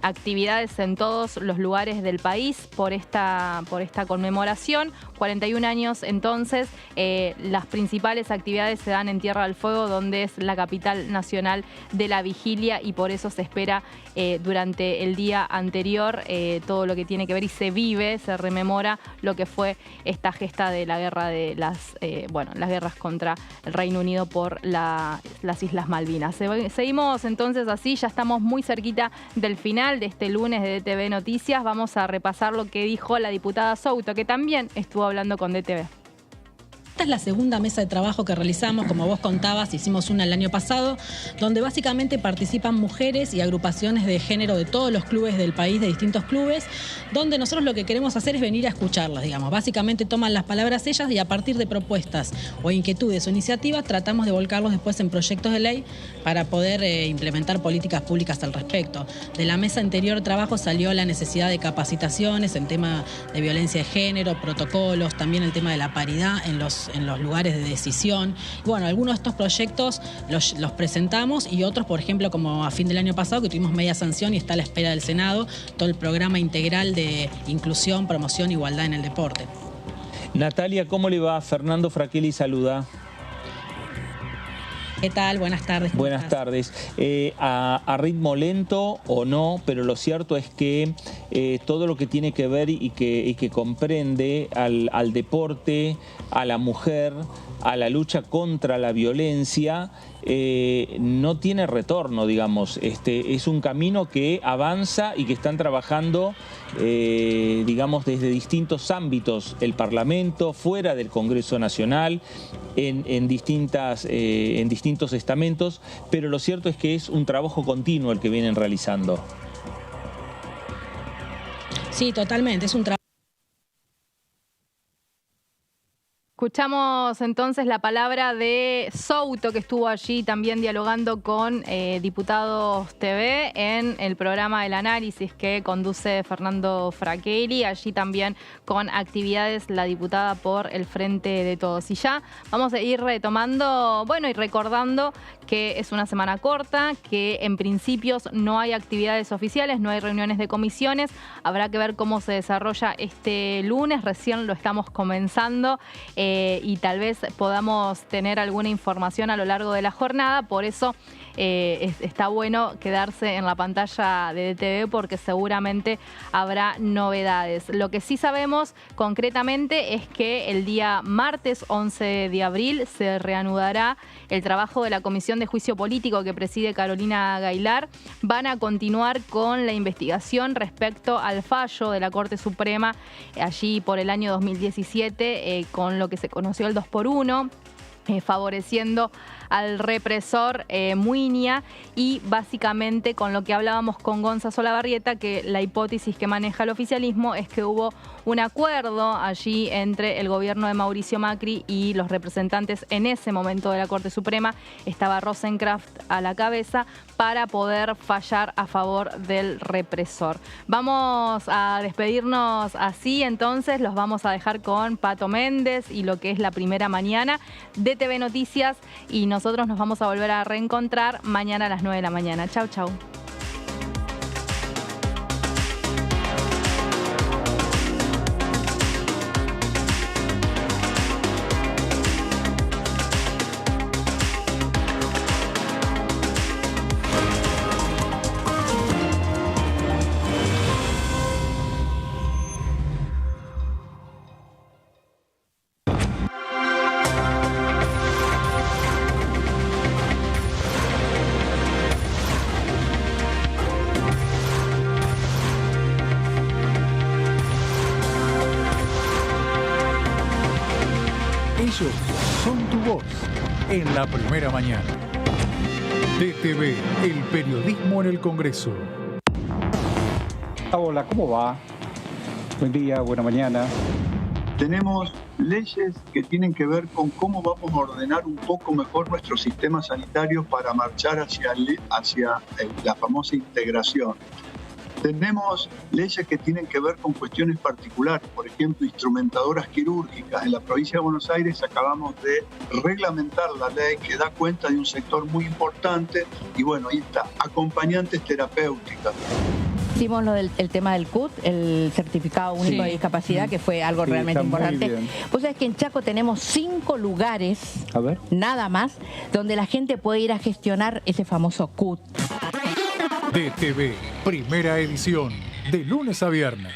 actividades en todos los lugares del país por esta conmemoración. 41 años entonces, las principales actividades se dan en Tierra del Fuego, donde es la capital nacional de la vigilia, y por eso se espera durante el día anterior todo lo que tiene que ver y se vive, se rememora lo que fue esta gesta de la guerra de las guerras contra el Reino Unido por las Islas Malvinas. Seguimos entonces así, ya estamos muy cerquita del final de este lunes de DTV Noticias. Vamos a repasar lo que dijo la diputada Souto, que también estuvo hablando con DTV. Esta es la segunda mesa de trabajo que realizamos, como vos contabas, hicimos una el año pasado, donde básicamente participan mujeres y agrupaciones de género de todos los clubes del país, de distintos clubes, donde nosotros lo que queremos hacer es venir a escucharlas, digamos. Básicamente toman las palabras ellas y a partir de propuestas o inquietudes o iniciativas tratamos de volcarlos después en proyectos de ley para poder implementar políticas públicas al respecto. De la mesa anterior trabajo salió la necesidad de capacitaciones en tema de violencia de género, protocolos, también el tema de la paridad en los lugares de decisión. Y bueno, algunos de estos proyectos los presentamos y otros, por ejemplo, como a fin del año pasado, que tuvimos media sanción y está a la espera del Senado, todo el programa integral de inclusión, promoción, igualdad en el deporte. Natalia, ¿cómo le va? Fernando Fraquelli saluda. ¿Qué tal? Buenas tardes. Buenas tardes. A ritmo lento o no, pero lo cierto es que todo lo que tiene que ver y que comprende al deporte, a la mujer, a la lucha contra la violencia, no tiene retorno, digamos. Es un camino que avanza y que están trabajando, digamos, desde distintos ámbitos, el Parlamento, fuera del Congreso Nacional, en distintos estamentos, pero lo cierto es que es un trabajo continuo el que vienen realizando. Sí, totalmente, es un trabajo. Escuchamos entonces la palabra de Souto, que estuvo allí también dialogando con Diputados TV en el programa El Análisis que conduce Fernando Fraquelli, allí también con actividades la diputada por el Frente de Todos. Y ya vamos a ir retomando, bueno, y recordando que es una semana corta, que en principios no hay actividades oficiales, no hay reuniones de comisiones. Habrá que ver cómo se desarrolla este lunes, recién lo estamos comenzando. Y tal vez podamos tener alguna información a lo largo de la jornada. Por eso está bueno quedarse en la pantalla de DTV porque seguramente habrá novedades. Lo que sí sabemos concretamente es que el día martes 11 de abril se reanudará el trabajo de la Comisión de Juicio Político que preside Carolina Gaylar. Van a continuar con la investigación respecto al fallo de la Corte Suprema allí por el año 2017 con lo que se conoció el 2x1. Favoreciendo al represor Muiña y básicamente con lo que hablábamos con Gonza Solabarrieta, que la hipótesis que maneja el oficialismo es que hubo un acuerdo allí entre el gobierno de Mauricio Macri y los representantes en ese momento de la Corte Suprema, estaba Rosenkraft a la cabeza, para poder fallar a favor del represor. Vamos a despedirnos así, entonces los vamos a dejar con Pato Méndez y lo que es la primera mañana de TV Noticias y nosotros nos vamos a volver a reencontrar mañana a las 9 de la mañana. Chau, chau. Ellos son tu voz en la primera mañana. DTV, el periodismo en el Congreso. Hola, ¿cómo va? Buen día, buena mañana. Tenemos leyes que tienen que ver con cómo vamos a ordenar un poco mejor nuestro sistema sanitario para marchar hacia la famosa integración. Tenemos leyes que tienen que ver con cuestiones particulares, por ejemplo, instrumentadoras quirúrgicas. En la provincia de Buenos Aires acabamos de reglamentar la ley que da cuenta de un sector muy importante y bueno, ahí está, acompañantes terapéuticas. Hicimos el tema del CUT, el Certificado Único de Discapacidad, que fue algo realmente importante. Vos sabés que en Chaco tenemos 5 lugares, nada más, donde la gente puede ir a gestionar ese famoso CUT. DTV, primera edición, de lunes a viernes.